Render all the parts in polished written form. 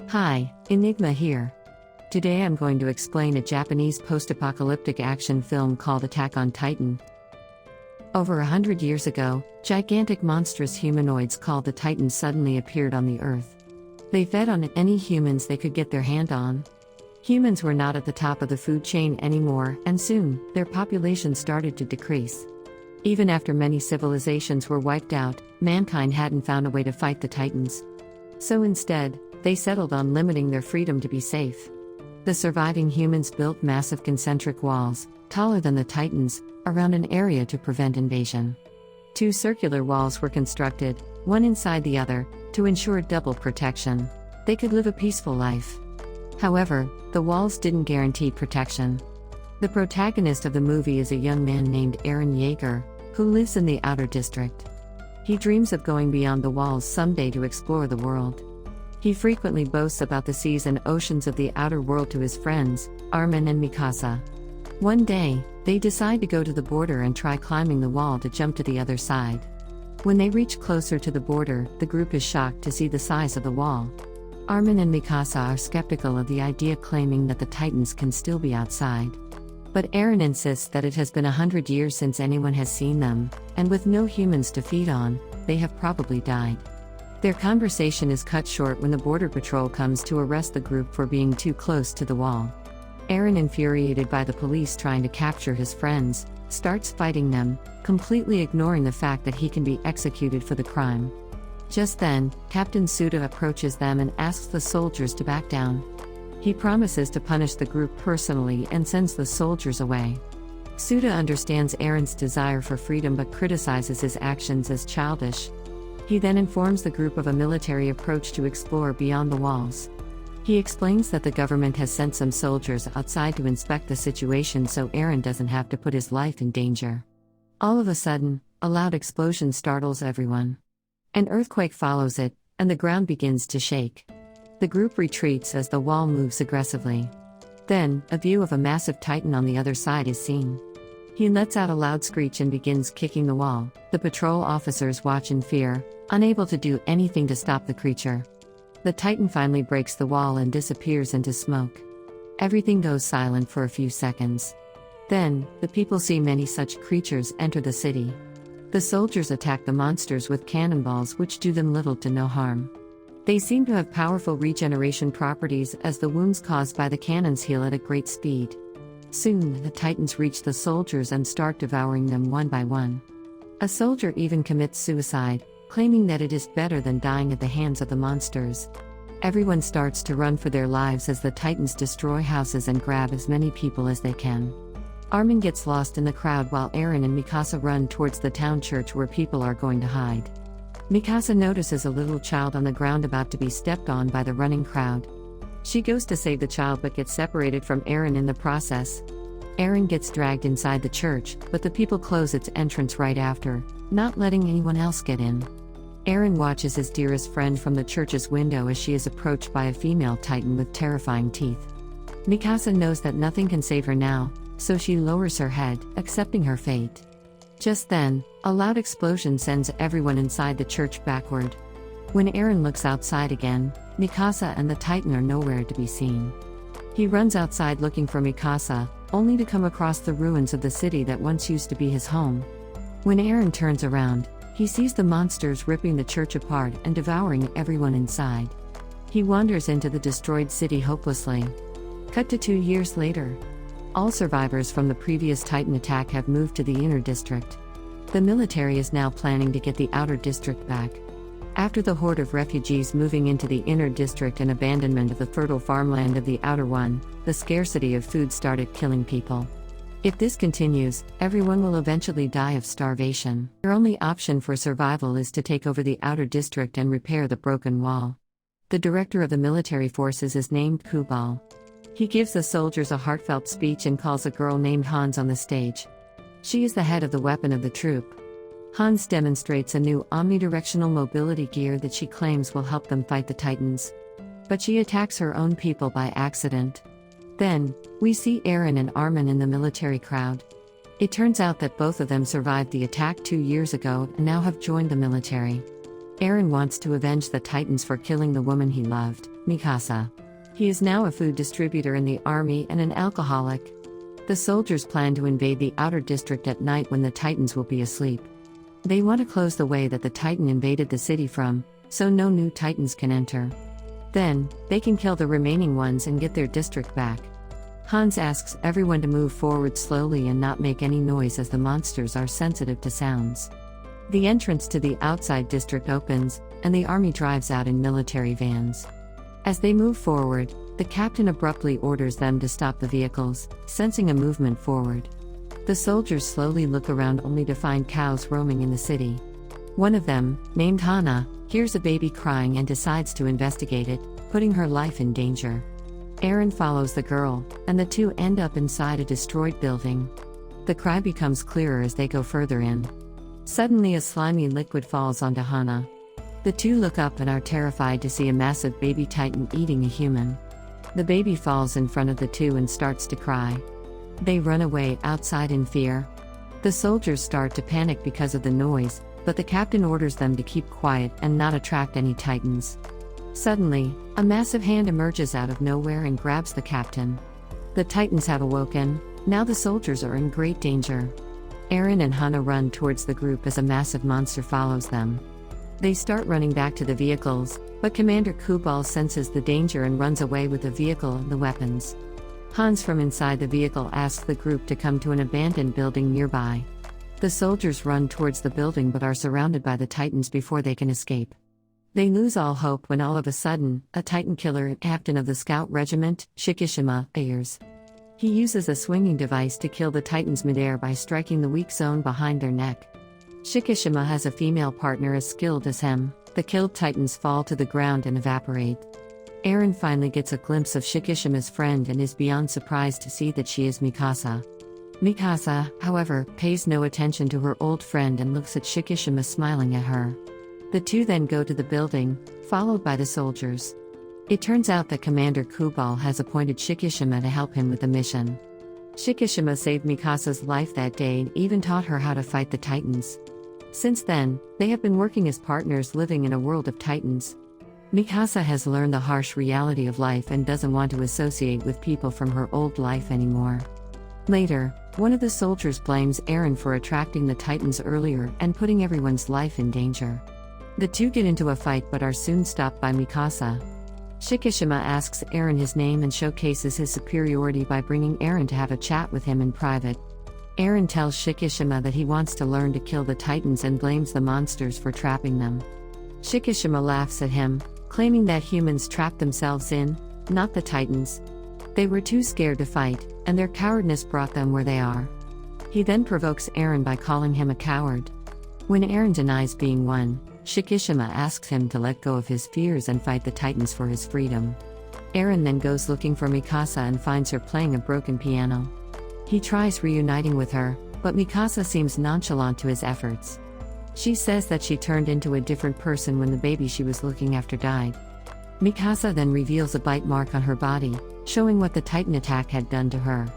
Hi, Enigma here. Today I'm going to explain a Japanese post-apocalyptic action film called Attack on Titan. Over 100 years ago, gigantic monstrous humanoids called the Titans suddenly appeared on the Earth. They fed on any humans they could get their hand on. Humans were not at the top of the food chain anymore, and soon, their population started to decrease. Even after many civilizations were wiped out, mankind hadn't found a way to fight the Titans. So instead, they settled on limiting their freedom to be safe. The surviving humans built massive concentric walls, taller than the Titans, around an area to prevent invasion. Two circular walls were constructed, one inside the other, to ensure double protection. They could live a peaceful life. However, the walls didn't guarantee protection. The protagonist of the movie is a young man named Eren Yeager, who lives in the outer district. He dreams of going beyond the walls someday to explore the world. He frequently boasts about the seas and oceans of the outer world to his friends, Armin and Mikasa. One day, they decide to go to the border and try climbing the wall to jump to the other side. When they reach closer to the border, the group is shocked to see the size of the wall. Armin and Mikasa are skeptical of the idea, claiming that the Titans can still be outside. But Eren insists that it has been 100 years since anyone has seen them, and with no humans to feed on, they have probably died. Their conversation is cut short when the border patrol comes to arrest the group for being too close to the wall. Eren, infuriated by the police trying to capture his friends, starts fighting them, completely ignoring the fact that he can be executed for the crime. Just then, Captain Suda approaches them and asks the soldiers to back down. He promises to punish the group personally and sends the soldiers away. Suda understands Eren's desire for freedom but criticizes his actions as childish. He then informs the group of a military approach to explore beyond the walls. He explains that the government has sent some soldiers outside to inspect the situation so Eren doesn't have to put his life in danger. All of a sudden, a loud explosion startles everyone. An earthquake follows it, and the ground begins to shake. The group retreats as the wall moves aggressively. Then, a view of a massive Titan on the other side is seen. He lets out a loud screech and begins kicking the wall. The patrol officers watch in fear, unable to do anything to stop the creature. The Titan finally breaks the wall and disappears into smoke. Everything goes silent for a few seconds. Then, the people see many such creatures enter the city. The soldiers attack the monsters with cannonballs, which do them little to no harm. They seem to have powerful regeneration properties, as the wounds caused by the cannons heal at a great speed. Soon, the Titans reach the soldiers and start devouring them one by one. A soldier even commits suicide, claiming that it is better than dying at the hands of the monsters. Everyone starts to run for their lives as the Titans destroy houses and grab as many people as they can. Armin gets lost in the crowd while Eren and Mikasa run towards the town church where people are going to hide. Mikasa notices a little child on the ground about to be stepped on by the running crowd. She goes to save the child but gets separated from Eren in the process. Eren gets dragged inside the church, but the people close its entrance right after, not letting anyone else get in. Eren watches his dearest friend from the church's window as she is approached by a female Titan with terrifying teeth. Mikasa knows that nothing can save her now, so she lowers her head, accepting her fate. Just then, a loud explosion sends everyone inside the church backward. When Eren looks outside again, Mikasa and the Titan are nowhere to be seen. He runs outside looking for Mikasa, only to come across the ruins of the city that once used to be his home. When Eren turns around, he sees the monsters ripping the church apart and devouring everyone inside. He wanders into the destroyed city hopelessly. Cut to 2 years later. All survivors from the previous Titan attack have moved to the inner district. The military is now planning to get the outer district back. After the horde of refugees moving into the inner district and abandonment of the fertile farmland of the outer one, the scarcity of food started killing people. If this continues, everyone will eventually die of starvation. Their only option for survival is to take over the outer district and repair the broken wall. The director of the military forces is named Kubal. He gives the soldiers a heartfelt speech and calls a girl named Hans on the stage. She is the head of the weapon of the troop. Hans demonstrates a new omnidirectional mobility gear that she claims will help them fight the Titans. But she attacks her own people by accident. Then, we see Eren and Armin in the military crowd. It turns out that both of them survived the attack 2 years ago and now have joined the military. Eren wants to avenge the Titans for killing the woman he loved, Mikasa. He is now a food distributor in the army and an alcoholic. The soldiers plan to invade the outer district at night when the Titans will be asleep. They want to close the way that the Titan invaded the city from, so no new Titans can enter. Then, they can kill the remaining ones and get their district back. Hans asks everyone to move forward slowly and not make any noise as the monsters are sensitive to sounds. The entrance to the outside district opens, and the army drives out in military vans. As they move forward, the captain abruptly orders them to stop the vehicles, sensing a movement forward. The soldiers slowly look around only to find cows roaming in the city. One of them, named Hana, hears a baby crying and decides to investigate it, putting her life in danger. Eren follows the girl, and the two end up inside a destroyed building. The cry becomes clearer as they go further in. Suddenly a slimy liquid falls onto Hana. The two look up and are terrified to see a massive baby Titan eating a human. The baby falls in front of the two and starts to cry. They run away outside in fear. The soldiers start to panic because of the noise, but the captain orders them to keep quiet and not attract any Titans. Suddenly, a massive hand emerges out of nowhere and grabs the captain. The Titans have awoken. Now the soldiers are in great danger. Eren and Hana run towards the group as a massive monster follows them. They start running back to the vehicles, but Commander Kubal senses the danger and runs away with the vehicle and the weapons. Hans from inside the vehicle asks the group to come to an abandoned building nearby. The soldiers run towards the building but are surrounded by the Titans before they can escape. They lose all hope when all of a sudden, a Titan killer and captain of the scout regiment, Shikishima, appears. He uses a swinging device to kill the Titans midair by striking the weak zone behind their neck. Shikishima has a female partner as skilled as him. The killed Titans fall to the ground and evaporate. Eren finally gets a glimpse of Shikishima's friend and is beyond surprised to see that she is Mikasa. Mikasa, however, pays no attention to her old friend and looks at Shikishima smiling at her. The two then go to the building, followed by the soldiers. It turns out that Commander Kubal has appointed Shikishima to help him with the mission. Shikishima saved Mikasa's life that day and even taught her how to fight the Titans. Since then, they have been working as partners living in a world of Titans. Mikasa has learned the harsh reality of life and doesn't want to associate with people from her old life anymore. Later, one of the soldiers blames Eren for attracting the Titans earlier and putting everyone's life in danger. The two get into a fight but are soon stopped by Mikasa. Shikishima asks Eren his name and showcases his superiority by bringing Eren to have a chat with him in private. Eren tells Shikishima that he wants to learn to kill the Titans and blames the monsters for trapping them. Shikishima laughs at him, claiming that humans trapped themselves in, not the Titans. They were too scared to fight, and their cowardness brought them where they are. He then provokes Eren by calling him a coward. When Eren denies being one, Shikishima asks him to let go of his fears and fight the Titans for his freedom. Eren then goes looking for Mikasa and finds her playing a broken piano. He tries reuniting with her, but Mikasa seems nonchalant to his efforts. She says that she turned into a different person when the baby she was looking after died. Mikasa then reveals a bite mark on her body, showing what the Titan attack had done to her.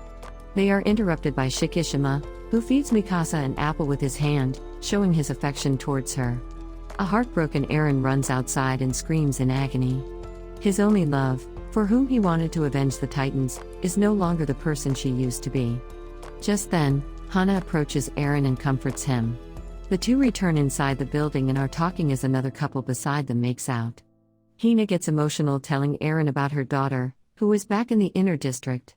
They are interrupted by Shikishima, who feeds Mikasa an apple with his hand, showing his affection towards her. A heartbroken Eren runs outside and screams in agony. His only love, for whom he wanted to avenge the Titans, is no longer the person she used to be. Just then, Hana approaches Eren and comforts him. The two return inside the building and are talking as another couple beside them makes out. Hina gets emotional telling Eren about her daughter, who is back in the inner district.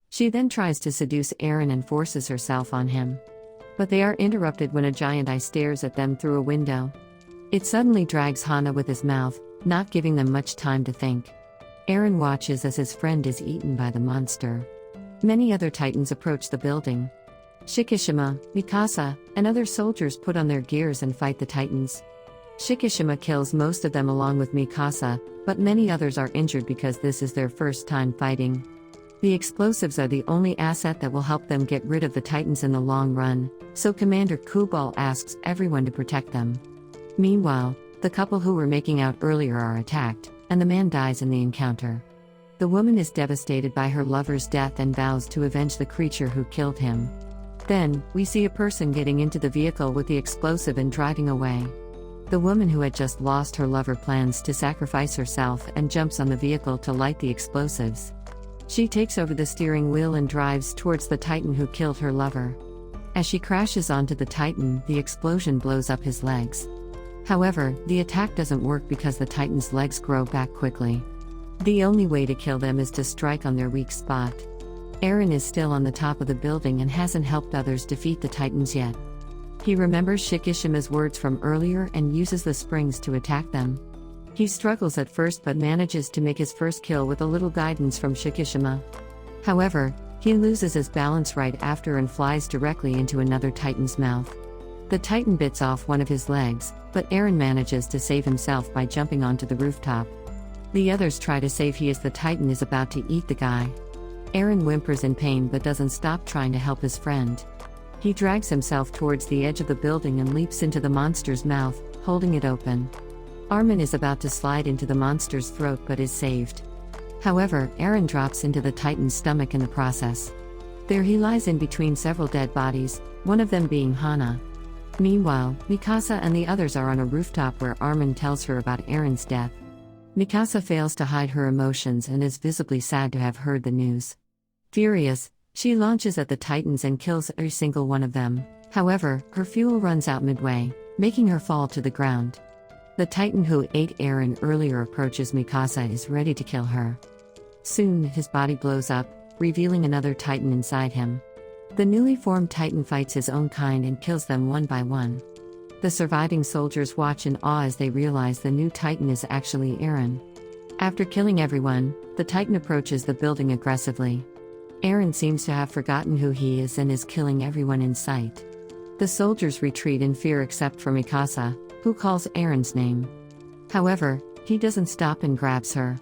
She then tries to seduce Eren and forces herself on him. But they are interrupted when a giant eye stares at them through a window. It suddenly drags Hana with his mouth, not giving them much time to think. Eren watches as his friend is eaten by the monster. Many other Titans approach the building. Shikishima, Mikasa, and other soldiers put on their gears and fight the Titans. Shikishima kills most of them along with Mikasa, but many others are injured because this is their first time fighting. The explosives are the only asset that will help them get rid of the Titans in the long run, so Commander Kubal asks everyone to protect them. Meanwhile, the couple who were making out earlier are attacked, and the man dies in the encounter. The woman is devastated by her lover's death and vows to avenge the creature who killed him. Then, we see a person getting into the vehicle with the explosive and driving away. The woman who had just lost her lover plans to sacrifice herself and jumps on the vehicle to light the explosives. She takes over the steering wheel and drives towards the Titan who killed her lover. As she crashes onto the Titan, the explosion blows up his legs. However, the attack doesn't work because the Titan's legs grow back quickly. The only way to kill them is to strike on their weak spot. Eren is still on the top of the building and hasn't helped others defeat the Titans yet. He remembers Shikishima's words from earlier and uses the springs to attack them. He struggles at first but manages to make his first kill with a little guidance from Shikishima. However, he loses his balance right after and flies directly into another Titan's mouth. The Titan bits off one of his legs, but Eren manages to save himself by jumping onto the rooftop. The others try to save him as the Titan is about to eat the guy. Eren whimpers in pain but doesn't stop trying to help his friend. He drags himself towards the edge of the building and leaps into the monster's mouth, holding it open. Armin is about to slide into the monster's throat but is saved. However, Eren drops into the Titan's stomach in the process. There he lies in between several dead bodies, one of them being Hana. Meanwhile, Mikasa and the others are on a rooftop where Armin tells her about Eren's death. Mikasa fails to hide her emotions and is visibly sad to have heard the news. Furious, she launches at the Titans and kills every single one of them. However, her fuel runs out midway, making her fall to the ground. The Titan who ate Eren earlier approaches Mikasa and is ready to kill her. Soon, his body blows up, revealing another Titan inside him. The newly formed Titan fights his own kind and kills them one by one. The surviving soldiers watch in awe as they realize the new Titan is actually Eren. After killing everyone, the Titan approaches the building aggressively. Eren seems to have forgotten who he is and is killing everyone in sight. The soldiers retreat in fear except for Mikasa, who calls Eren's name. However, he doesn't stop and grabs her.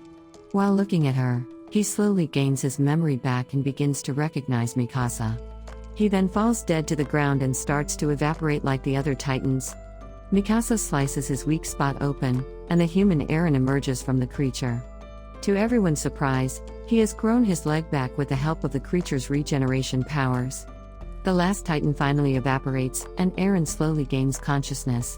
While looking at her, he slowly gains his memory back and begins to recognize Mikasa. He then falls dead to the ground and starts to evaporate like the other Titans. Mikasa slices his weak spot open, and the human Eren emerges from the creature. To everyone's surprise, he has grown his leg back with the help of the creature's regeneration powers. The last Titan finally evaporates, and Eren slowly gains consciousness.